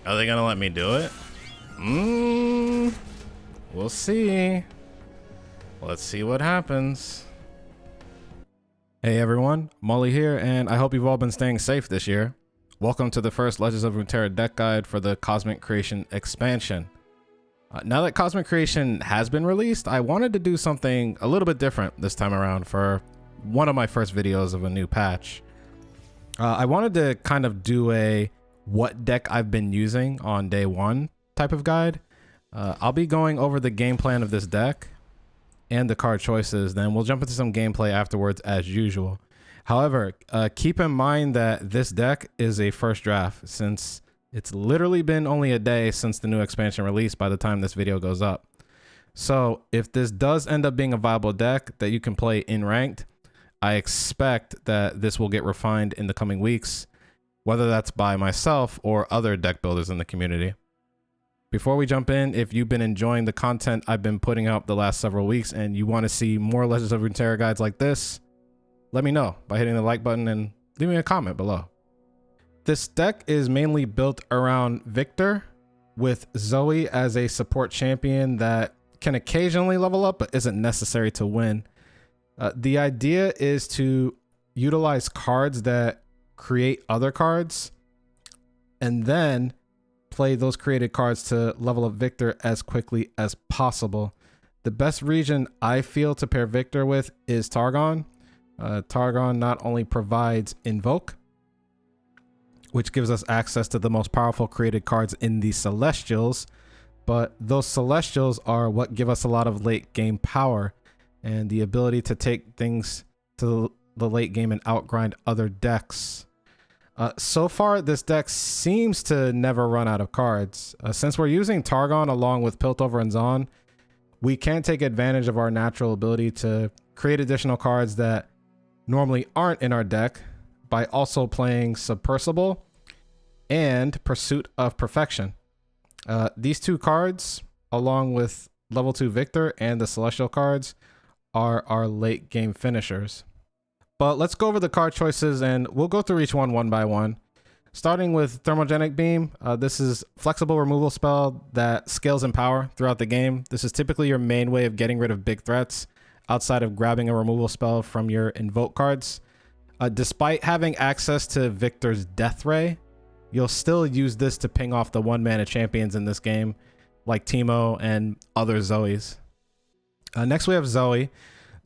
Are they gonna let me do it? We'll see. Let's see what happens. Hey everyone, Mully here, and I hope you've all been staying safe this year. Welcome to the first Legends of Runeterra deck guide for the Cosmic Creation expansion. Now that Cosmic Creation has been released, I wanted to do something a little bit different this time around for one of my first videos of a new patch. I wanted to kind of do a what deck I've been using on day one type of guide. I'll be going over the game plan of this deck and the card choices, then we'll jump into some gameplay afterwards as usual. However, keep in mind that this deck is a first draft since it's literally been only a day since the new expansion released by the time this video goes up. So if this does end up being a viable deck that you can play in ranked, I expect that this will get refined in the coming weeks, whether that's by myself or other deck builders in the community. Before we jump in, if you've been enjoying the content I've been putting out the last several weeks and you want to see more Legends of Runeterra guides like this, let me know by hitting the like button and leaving a comment below. This deck is mainly built around Viktor, with Zoe as a support champion that can occasionally level up but isn't necessary to win. The idea is to utilize cards that create other cards and then play those created cards to level up Viktor as quickly as possible. The best region I feel to pair Viktor with is Targon. Targon not only provides Invoke, which gives us access to the most powerful created cards in the Celestials, but those Celestials are what give us a lot of late game power and the ability to take things to the late game and outgrind other decks. So far, this deck seems to never run out of cards. Since we're using Targon along with Piltover and Zon, we can take advantage of our natural ability to create additional cards that normally aren't in our deck by also playing Submersible and Pursuit of Perfection. These two cards, along with level 2 Viktor and the Celestial cards, are our late game finishers. But let's go over the card choices and we'll go through each one by one. Starting with Thermogenic Beam, this is flexible removal spell that scales in power throughout the game. This is typically your main way of getting rid of big threats outside of grabbing a removal spell from your invoke cards. Despite having access to Viktor's Death Ray, you'll still use this to ping off the one-mana champions in this game, like Teemo and other Zoes. Next we have Zoe.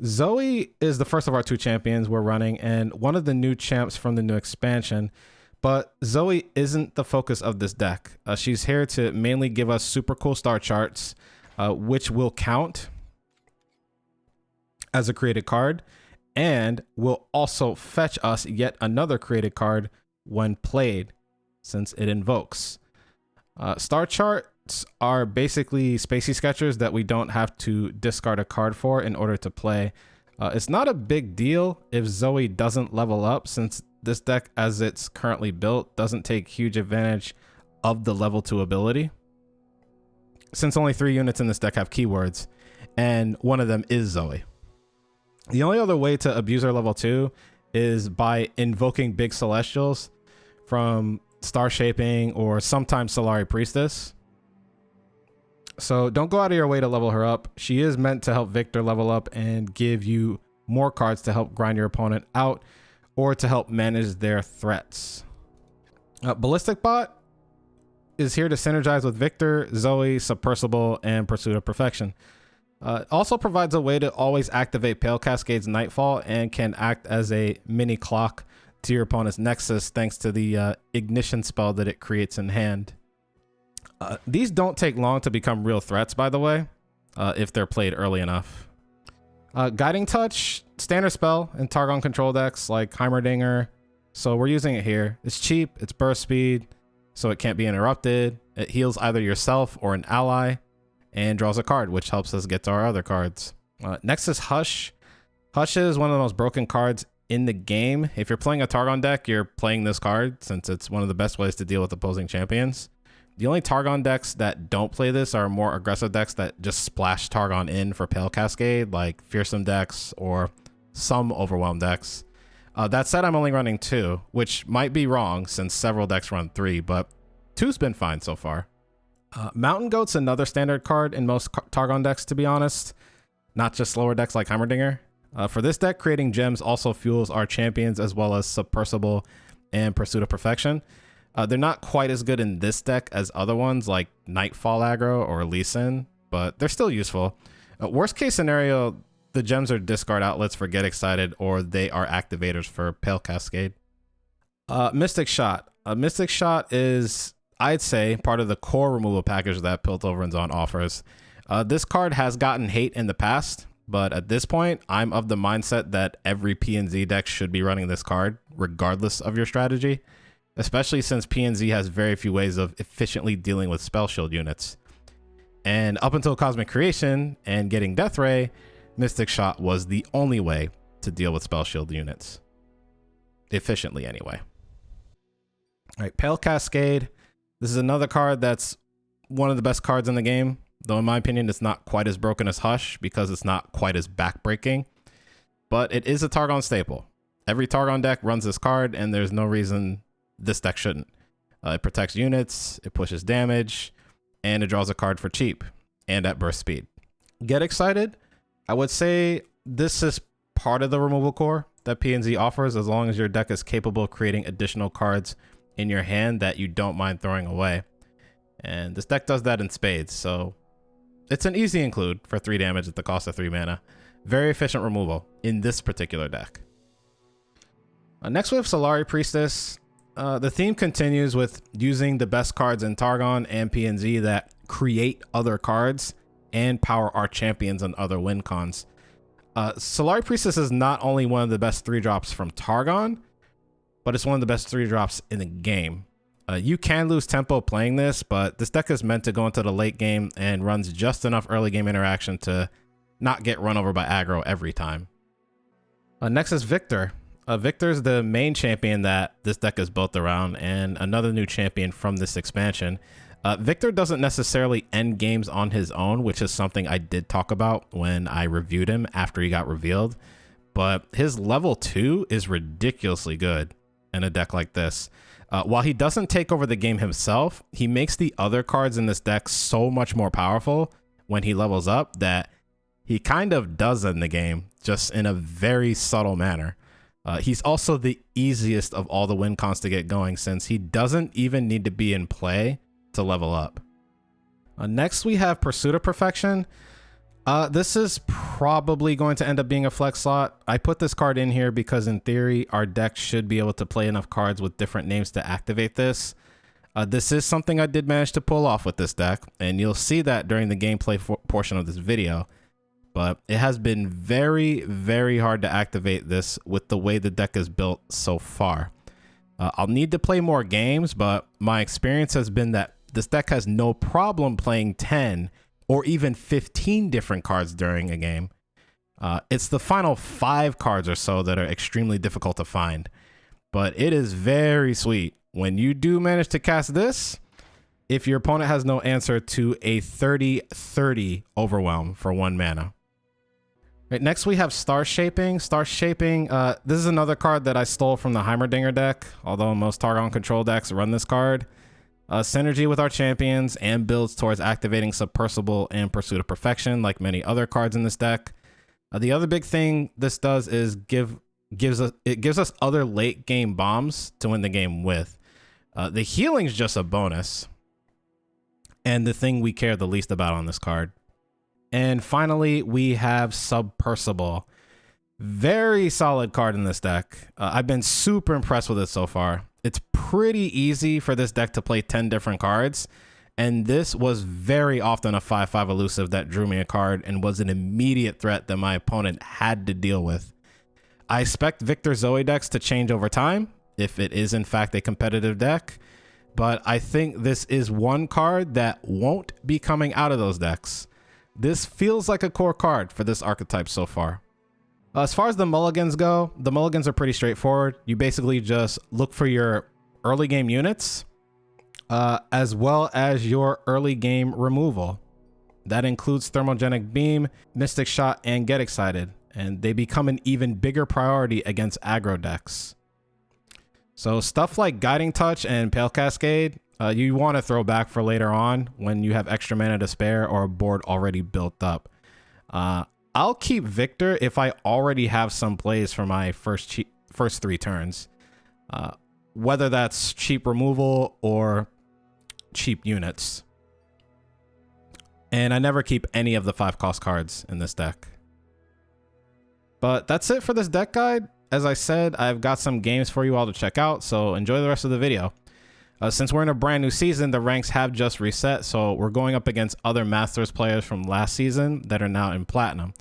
Zoe is the first of our two champions we're running and one of the new champs from the new expansion, but Zoe isn't the focus of this deck. She's here to mainly give us super cool star charts, which will count as a created card, and will also fetch us yet another created card when played, since it invokes. Star charts are basically spacey sketchers that we don't have to discard a card for in order to play. It's not a big deal if Zoe doesn't level up, since this deck as it's currently built doesn't take huge advantage of the level 2 ability, since only 3 units in this deck have keywords and one of them is Zoe. The only other way to abuse her level 2 is by invoking big Celestials from Star Shaping or sometimes Solari Priestess. So don't go out of your way to level her up. She is meant to help Viktor level up and give you more cards to help grind your opponent out or to help manage their threats. Ballistic Bot is here to synergize with Viktor, Zoe, Submersible, and Pursuit of Perfection. Also provides a way to always activate Pale Cascade's Nightfall and can act as a mini clock to your opponent's Nexus thanks to the ignition spell that it creates in hand. These don't take long to become real threats, by the way, if they're played early enough. Guiding Touch, standard spell in Targon control decks like Heimerdinger, so we're using it here. It's cheap, it's burst speed, so it can't be interrupted. It heals either yourself or an ally, and draws a card, which helps us get to our other cards. Next is Hush. Hush is one of the most broken cards in the game. If you're playing a Targon deck, you're playing this card since it's one of the best ways to deal with opposing champions. The only Targon decks that don't play this are more aggressive decks that just splash Targon in for Pale Cascade, like Fearsome decks or some Overwhelm decks. That said, I'm only running 2, which might be wrong since several decks run 3, but Two's been fine so far. Mountain Goat's another standard card in most Targon decks, to be honest. Not just slower decks like Heimerdinger. For this deck, creating gems also fuels our champions as well as Purrsuit and Pursuit of Perfection. They're not quite as good in this deck as other ones like Nightfall aggro or Lee Sin, but they're still useful. Worst case scenario, the gems are discard outlets for Get Excited, or they are activators for Pale Cascade. Mystic Shot. Mystic Shot is, I'd say, part of the core removal package that Piltover and Zon offers. This card has gotten hate in the past, but at this point, I'm of the mindset that every PNZ deck should be running this card, regardless of your strategy, especially since PNZ has very few ways of efficiently dealing with Spell Shield units. And up until Cosmic Creation and getting Death Ray, Mystic Shot was the only way to deal with Spell Shield units. Efficiently, anyway. All right, Pale Cascade. This is another card that's one of the best cards in the game, though in my opinion, it's not quite as broken as Hush because it's not quite as backbreaking. But it is a Targon staple. Every Targon deck runs this card, and there's no reason this deck shouldn't. It protects units, it pushes damage, and it draws a card for cheap and at burst speed. Get Excited. I would say this is part of the removal core that PNZ offers, as long as your deck is capable of creating additional cards in your hand that you don't mind throwing away. And this deck does that in spades, so it's an easy include for 3 damage at the cost of 3 mana. Very efficient removal in this particular deck. Next we have Solari Priestess. The theme continues with using the best cards in Targon and PNZ that create other cards and power our champions and other win cons. Solari Priestess is not only one of the best 3-drops from Targon, but it's one of the best 3-drops in the game. You can lose tempo playing this, but this deck is meant to go into the late game and runs just enough early game interaction to not get run over by aggro every time. Next is Viktor. Viktor's the main champion that this deck is built around, and another new champion from this expansion. Viktor doesn't necessarily end games on his own, which is something I did talk about when I reviewed him after he got revealed, but his level 2 is ridiculously good in a deck like this. While he doesn't take over the game himself, he makes the other cards in this deck so much more powerful when he levels up that he kind of does end the game, just in a very subtle manner. He's also the easiest of all the win cons to get going, since he doesn't even need to be in play to level up. Next we have Pursuit of Perfection. This is probably going to end up being a flex slot. I put this card in here because in theory our deck should be able to play enough cards with different names to activate this. This is something I did manage to pull off with this deck, and you'll see that during the gameplay portion of this video. But it has been very, very hard to activate this with the way the deck is built so far. I'll need to play more games, but my experience has been that this deck has no problem playing 10 or even 15 different cards during a game. It's the final 5 cards or so that are extremely difficult to find. But it is very sweet when you do manage to cast this, if your opponent has no answer to a 30-30 Overwhelm for 1 mana. Right, next we have Star Shaping. Star Shaping, this is another card that I stole from the Heimerdinger deck, although most Targon control decks run this card. Synergy with our champions and builds towards activating Submersible and Pursuit of Perfection like many other cards in this deck. The other big thing this does is gives us other late game bombs to win the game with. The healing's just a bonus, and the thing we care the least about on this card. And finally, we have Submersible. Very solid card in this deck. I've been super impressed with it so far. It's pretty easy for this deck to play 10 different cards, and this was very often a 5/5 elusive that drew me a card and was an immediate threat that my opponent had to deal with. I expect Viktor Zoe decks to change over time, if it is in fact a competitive deck, but I think this is one card that won't be coming out of those decks. This feels like a core card for this archetype so far. As far as the mulligans go, the mulligans are pretty straightforward. You basically just look for your early game units, as well as your early game removal. That includes Thermogenic Beam, Mystic Shot, and Get Excited, and they become an even bigger priority against aggro decks. So stuff like Guiding Touch and Pale Cascade you want to throw back for later on when you have extra mana to spare or a board already built up. I'll keep Viktor if I already have some plays for my first 3 turns. Whether that's cheap removal or cheap units. And I never keep any of the 5-cost cards in this deck. But that's it for this deck guide. As I said, I've got some games for you all to check out, so enjoy the rest of the video. Since we're in a brand new season, the ranks have just reset, so we're going up against other Masters players from last season that are now in Platinum.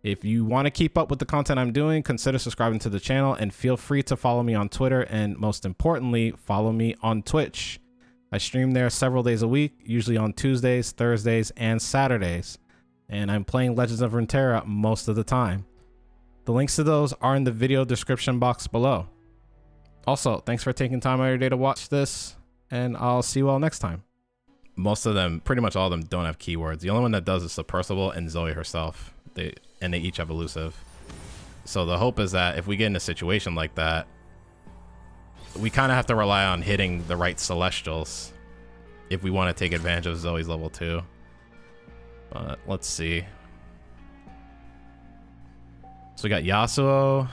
If you want to keep up with the content I'm doing, consider subscribing to the channel and feel free to follow me on Twitter and most importantly, follow me on Twitch. I stream there several days a week, usually on Tuesdays, Thursdays, and Saturdays. And I'm playing Legends of Runeterra most of the time. The links to those are in the video description box below. Also, thanks for taking time out of your day to watch this, and I'll see you all next time. Most of them, pretty much all of them, don't have keywords. The only one that does is the Purrsuit and Zoe herself. They each have elusive. So the hope is that if we get in a situation like that, we kind of have to rely on hitting the right Celestials if we want to take advantage of Zoe's level 2. But let's see. So we got Yasuo,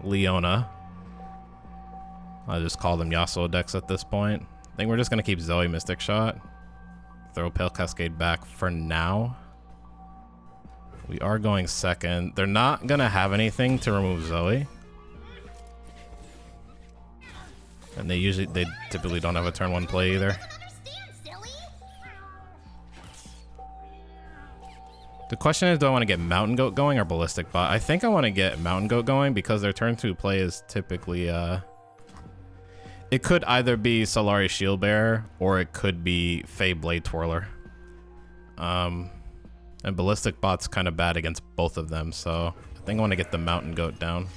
Leona. I'll just call them Yasuo decks at this point. I think we're just going to keep Zoe Mystic Shot. Throw Pale Cascade back for now. We are going second. They're not going to have anything to remove Zoe. And they typically don't have a turn 1 play either. The question is, do I want to get Mountain Goat going or Ballistic Bot? I think I want to get Mountain Goat going because their turn 2 play is typically, it could either be Solari Shield Bearer or it could be Fey Blade Twirler. And Ballistic Bot's kind of bad against both of them, so I think I want to get the Mountain Goat down.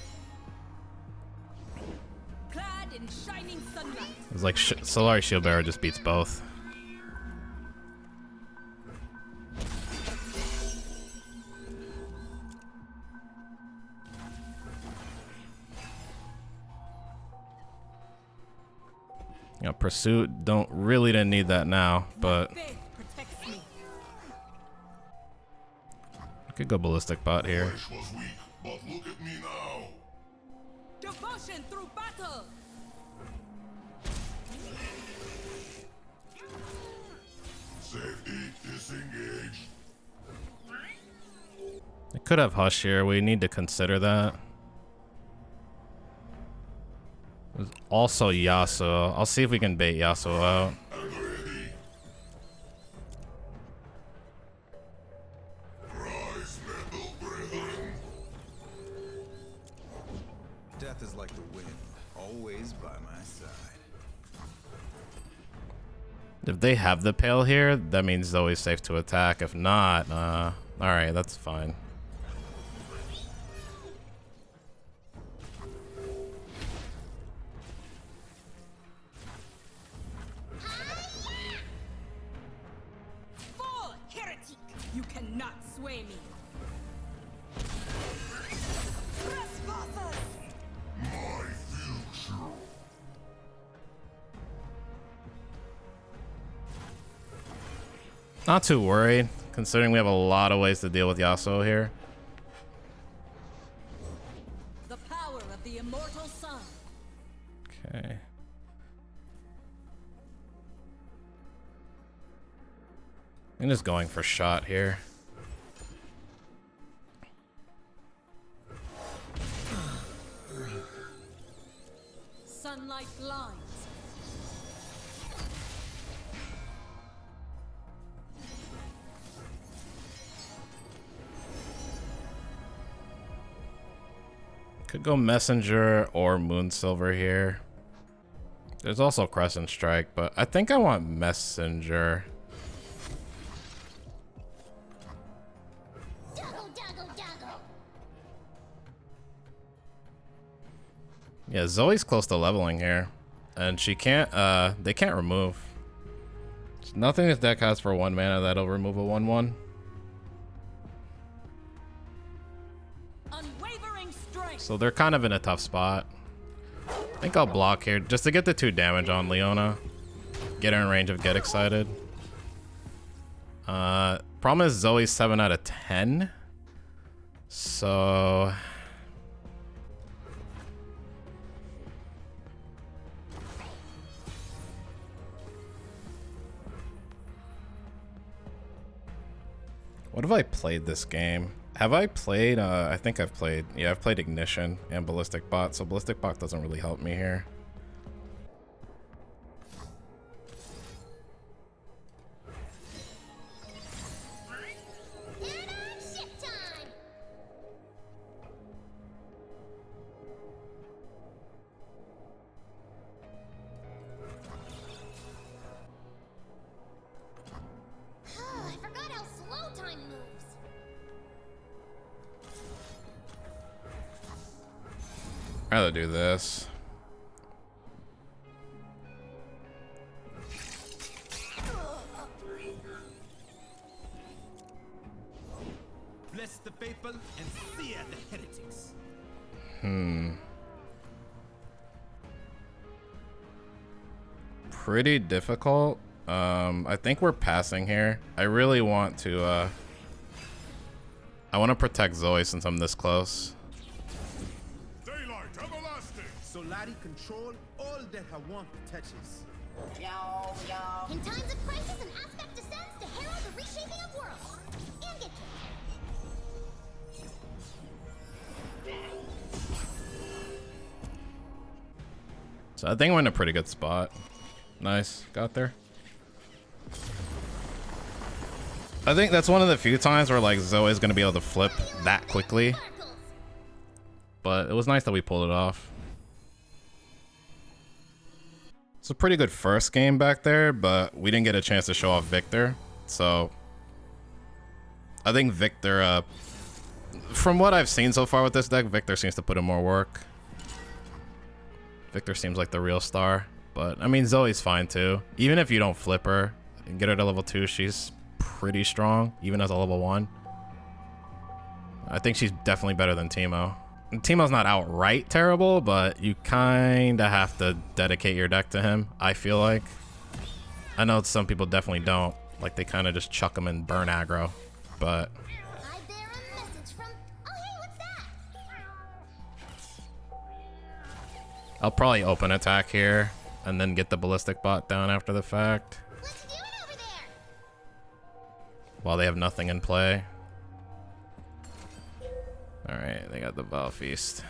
It's like Solari Shield Bearer just beats both. You know, Purrsuit, didn't need that now, but could go Ballistic Bot here. Weak, but look at me now. Devotion through battle. Safety disengaged. I could have Hush here. We need to consider that. There's also Yasuo. I'll see if we can bait Yasuo out. Death is like the wind, always by my side. If they have the Pale here, that means Zoe's safe to attack. If not, alright, that's fine. You cannot sway me. My future. Not too worried, considering we have a lot of ways to deal with Yasuo here. The power of the immortal sun. Okay. I'm just going for shot here. Sunlight blinds. Could go Messenger or Moonsilver here. There's also Crescent Strike, but I think I want Messenger. Yeah, Zoe's close to leveling here. And she can't, they can't remove. There's nothing this deck has for 1 mana that'll remove a 1/1. Unwavering strength. So they're kind of in a tough spot. I think I'll block here just to get the 2 damage on Leona. get her in range of get excited. Problem is Zoe's 7 out of 10. So what have I played this game? Have I played, I think I've played, yeah, I've played Ignition and Ballistic Bot, so Ballistic Bot doesn't really help me here. I'd rather do this. Bless the faithful and sear the heretics. Pretty difficult. I think we're passing here. I really want to, I want to protect Zoe since I'm this close. Solari control all that her want touches. In times of crisis, an aspect descends to herald the reshaping of worlds. And get So I think we're in a pretty good spot. Nice, got there. I think that's one of the few times where like Zoe's gonna be able to flip that quickly. But it was nice that we pulled it off. It's a pretty good first game back there, but we didn't get a chance to show off Viktor. So I think Viktor, from what I've seen so far with this deck, Viktor seems to put in more work. Viktor seems like the real star, but I mean, Zoe's fine too. Even if you don't flip her and get her to level 2, she's pretty strong, even as a level 1. I think she's definitely better than Teemo. Teemo's not outright terrible, but you kind of have to dedicate your deck to him, I feel like. I know some people definitely don't. Like, they kind of just chuck him and burn aggro, but... I bear a message from... Oh, hey, what's that? I'll probably open attack here, and then get the Ballistic Bot down after the fact. What you doing over there? While they have nothing in play. Alright, they got the Val Feast.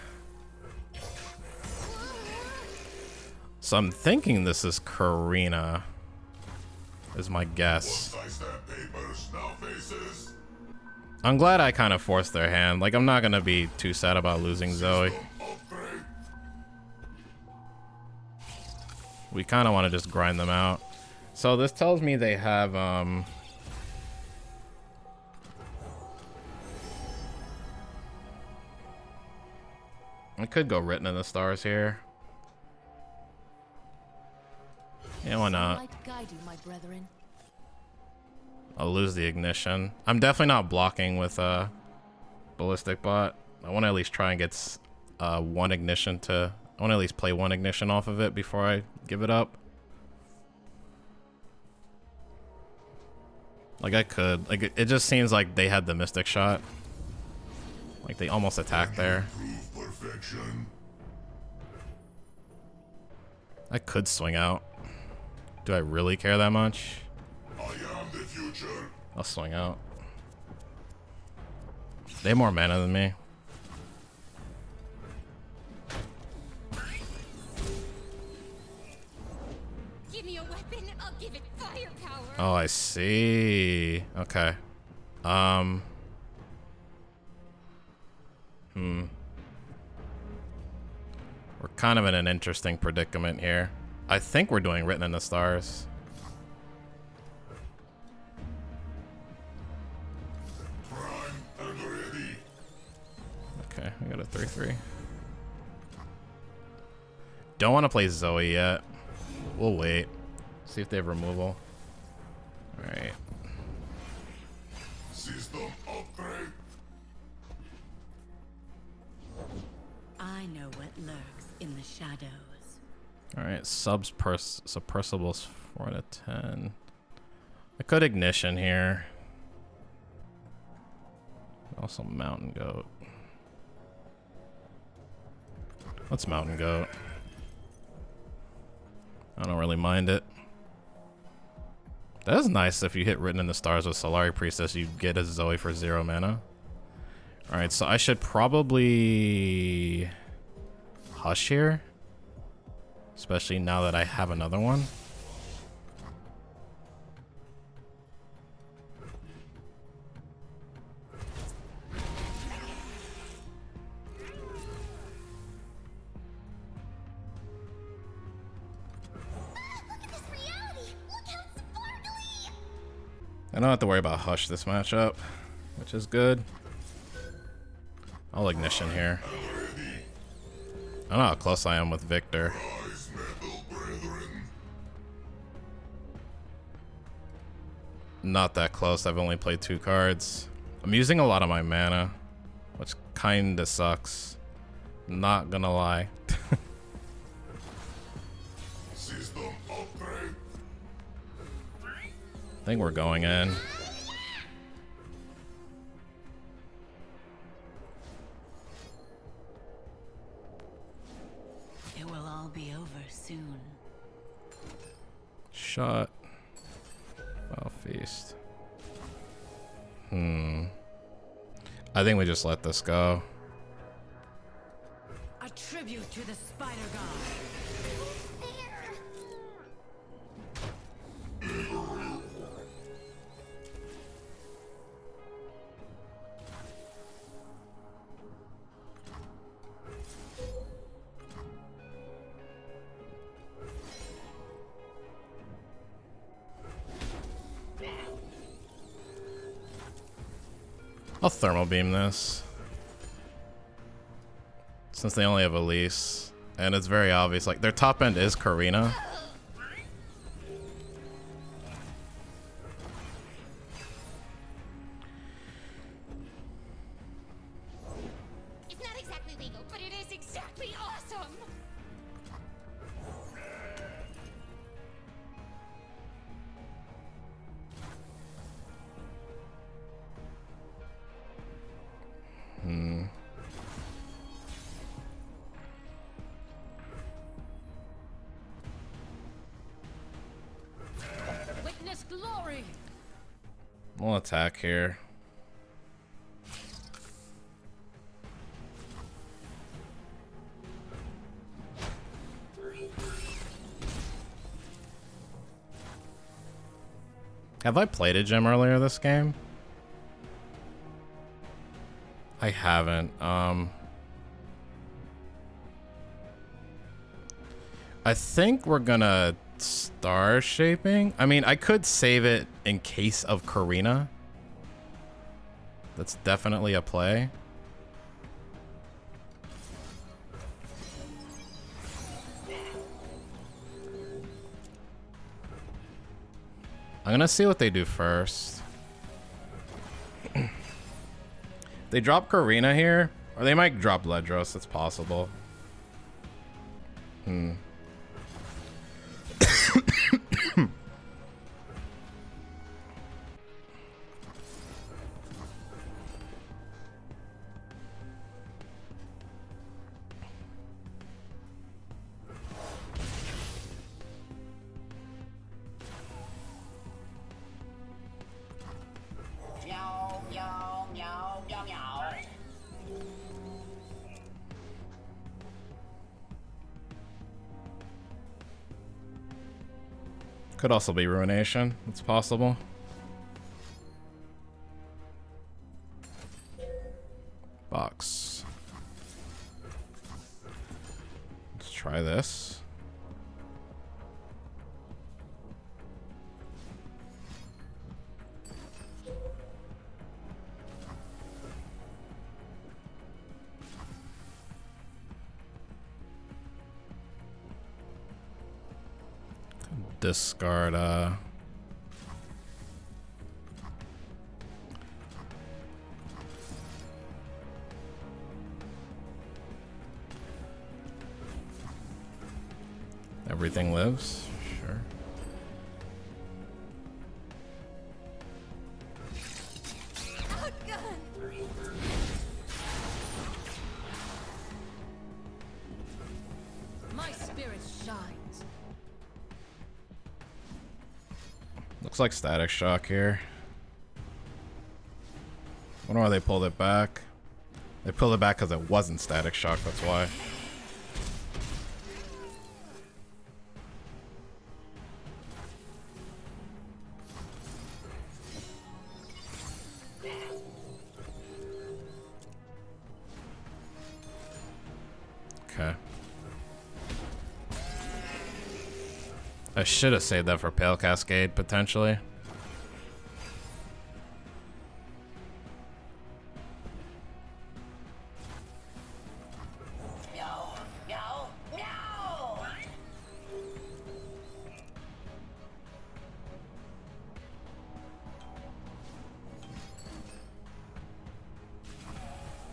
So I'm thinking this is Karina, is my guess. I'm glad I kind of forced their hand. Like, I'm not going to be too sad about losing Zoe. We kind of want to just grind them out. So this tells me they have, I could go Written in the Stars here. Yeah, why not? I'll lose the Ignition. I'm definitely not blocking with Ballistic Bot. I want to at least try and get one Ignition to... I want to at least play one Ignition off of it before I give it up. Like, I could. Like, it just seems like they had the Mystic Shot. Like, they almost attacked there. I could swing out. Do I really care that much? I'll swing out. They have more mana than me. Give me a weapon, I'll give it firepower. Oh, I see. Okay. We're kind of in an interesting predicament here. I think we're doing Written in the Stars. Okay, we got a 3-3. Don't want to play Zoe yet. We'll wait. See if they have removal. Alright. System upgrade. I know what lurks in the shadows. Alright, suppressibles 4 to 10. I could ignition here. Also mountain goat. Let's mountain goat. I don't really mind it. That is nice if you hit Written in the Stars with Solari Priestess, you get a Zoe for 0 mana. Alright, so I should probably Hush here. Especially now that I have another one. I don't have to worry about Hush this matchup, which is good. I'll ignition here. I don't know how close I am with Viktor. Not that close. I've only played 2 cards. I'm using a lot of my mana, which kinda sucks. Not gonna lie. System upgrade. I think we're going in. It will all be over soon. Shot. Foul Feast. I think we just let this go. A tribute to the Spider God. I'll thermal beam this. Since they only have Elise. And it's very obvious. Like, their top end is Karina. It's not exactly legal, but it is exactly awesome! Witness glory. We'll attack here. Have I played a gem earlier this game? I haven't. I think we're gonna star shaping. I mean, I could save it in case of Karina. That's definitely a play. I'm gonna see what they do first. They drop Karina here, or they might drop Ledros. It's possible. Could also be Ruination. It's possible. Box. Let's try this. Discard Everything lives. Sure. My spirit shines. Looks like Static Shock here. I wonder why they pulled it back. They pulled it back because it wasn't Static Shock, that's why. Okay. I should have saved that for Pale Cascade, potentially.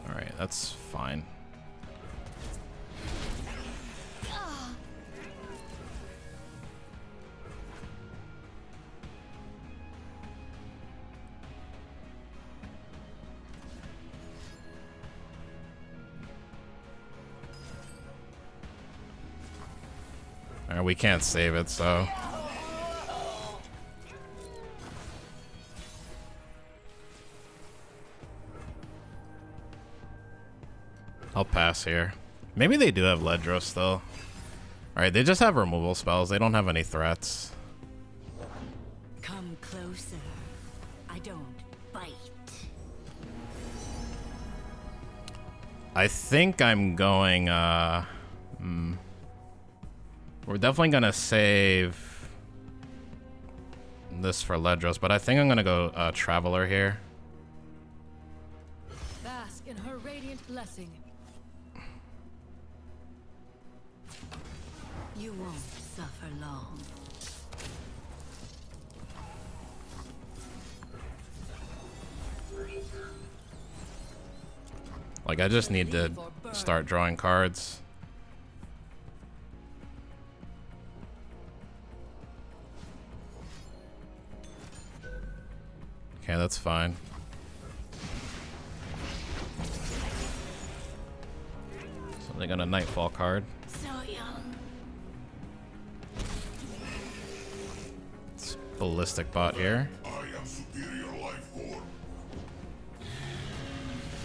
Alright, that's fine. Alright, we can't save it, so... I'll pass here. Maybe they do have Ledros, though. Alright, they just have removal spells. They don't have any threats. Come closer. I don't bite. I think I'm going, we're definitely gonna save this for Ledros, but I think I'm gonna go Traveler here. Bask in her radiant blessing. You won't suffer long. Like, I just need to start drawing cards. Okay, that's fine. So they got a Nightfall card. So young. It's Ballistic Bot here. I am superior life form.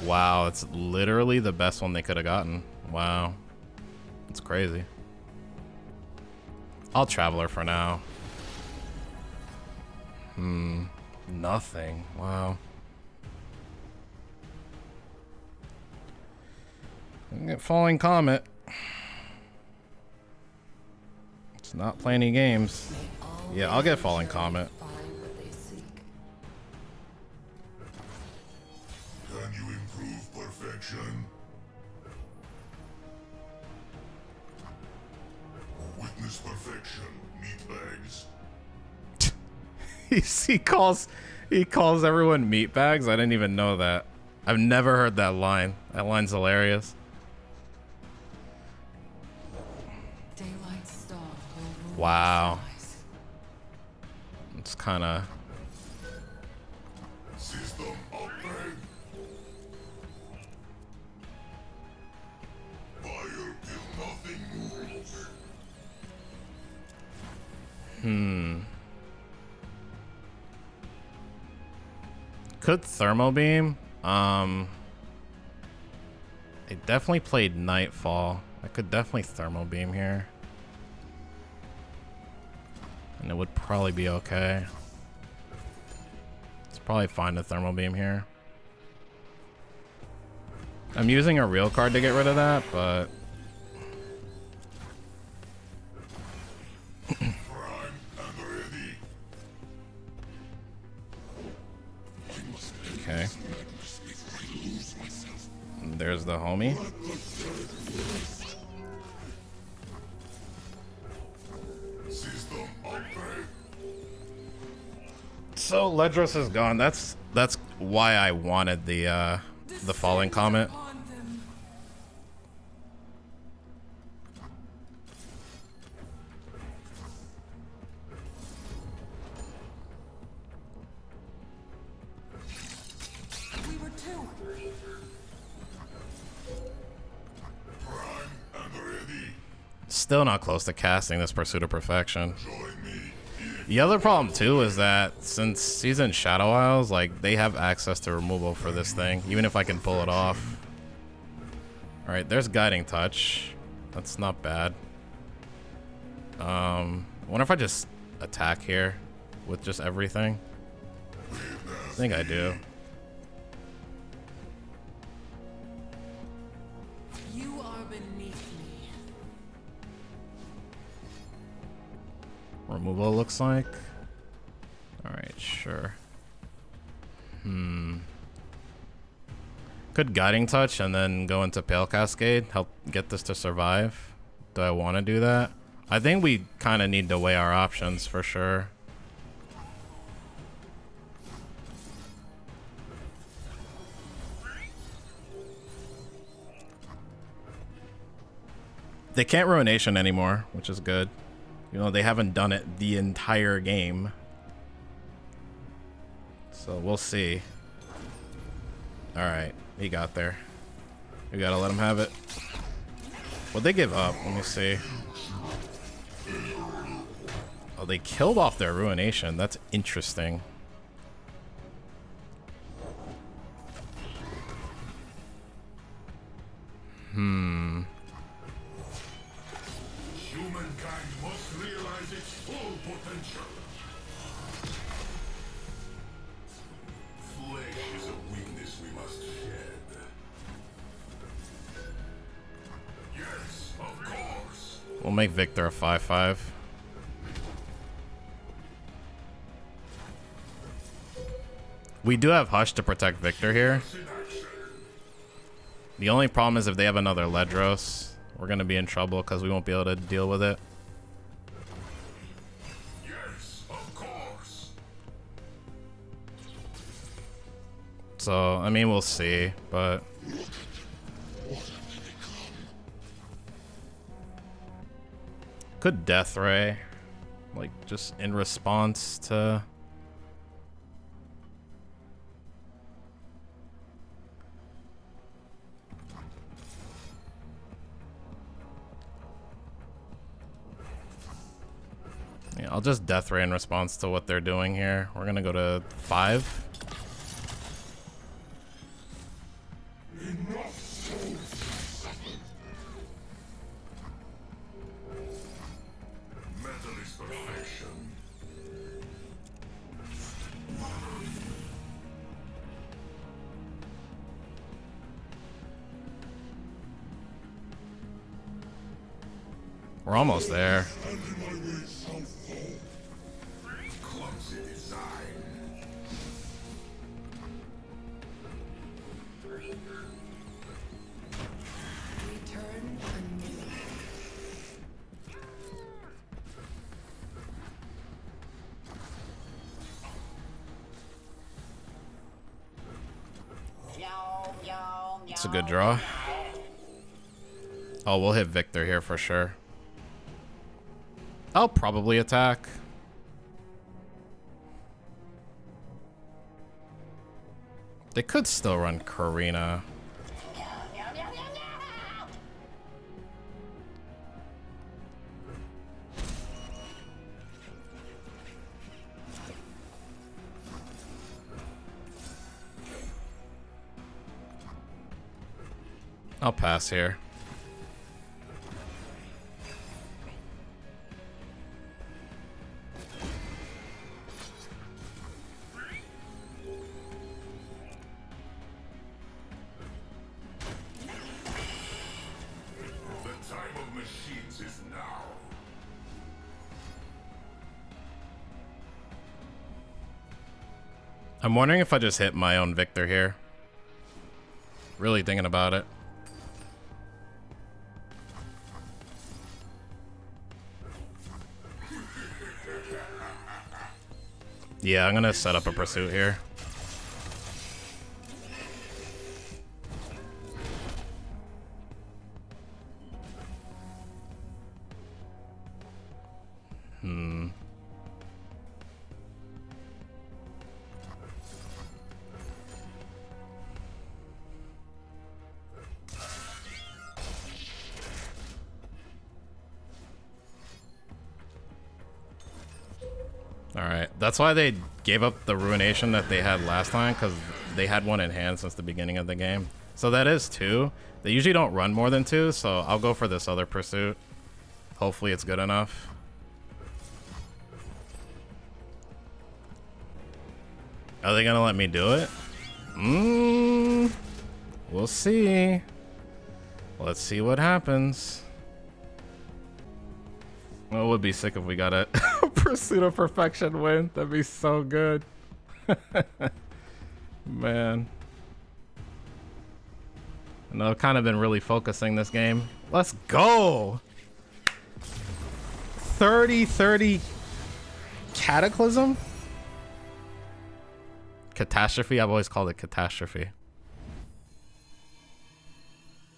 Wow, it's literally the best one they could have gotten. Wow. It's crazy. I'll Traveler for now. Nothing. Wow. I can get Falling Comet. It's not playing any games. Yeah, I'll get Falling Comet. Can you improve perfection? Witness perfection, meatbags. he calls everyone meatbags. I didn't even know that. I've never heard that line. That line's hilarious. Wow. It's kind of... System upgrade. Fire till nothing moves. Could Thermal Beam. They definitely played Nightfall. I could definitely Thermal Beam here. And it would probably be okay. It's probably fine to Thermal Beam here. I'm using a real card to get rid of that, but... Prime and ready. Okay. And there's the homie. System upgrade. So Ledros is gone. That's why I wanted the Falling Comet. still not close to casting this Pursuit of Perfection. Join me. The other problem too is that since he's in Shadow Isles, like they have access to removal for this thing, even if I can pull it off. All right, there's Guiding Touch. That's not bad. I wonder if I just attack here with just everything. I think I do. You are beneath me. Removal looks like. All right, sure. Could Guiding Touch and then go into Pale Cascade, help get this to survive. Do I want to do that? I think we kind of need to weigh our options for sure. They can't Ruination anymore, which is good. You know, they haven't done it the entire game. So we'll see. Alright, he got there. We gotta let him have it. What'd they give up? Let me see. Oh, they killed off their Ruination. That's interesting. Humankind must realize its full potential. Flesh is a weakness we must shed. Yes, of course. We'll make Viktor a 5/5. We do have Hush to protect Viktor here. In action. The only problem is if they have another Ledros, we're gonna be in trouble because we won't be able to deal with it. Yes, of course. So, I mean, we'll see, but... Could Death Ray, like, just in response to... Yeah, I'll just Death Ray in response to what they're doing here. We're gonna go to 5. Metal is perfection. We're almost there. Clumsy design. Return anew. It's a good draw. Oh, we'll hit Viktor here for sure. I'll probably attack. They could still run Karina. I'll pass here. The time of machines is now. I'm wondering if I just hit my own Viktor here. Really thinking about it. Yeah, I'm gonna set up a Purrsuit here. Alright, that's why they gave up the Ruination that they had last time, because they had one in hand since the beginning of the game. So that is 2. They usually don't run more than 2, so I'll go for this other Purrsuit. Hopefully it's good enough. Are they gonna let me do it? We'll see. Let's see what happens. Well, it would be sick if we got a Pursuit of Perfection win. That'd be so good. Man. I know I've kind of been really focusing this game. Let's go! 30-30 Cataclysm? Catastrophe? I've always called it Catastrophe.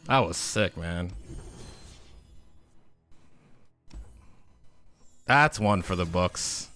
That was sick, man. That's one for the books.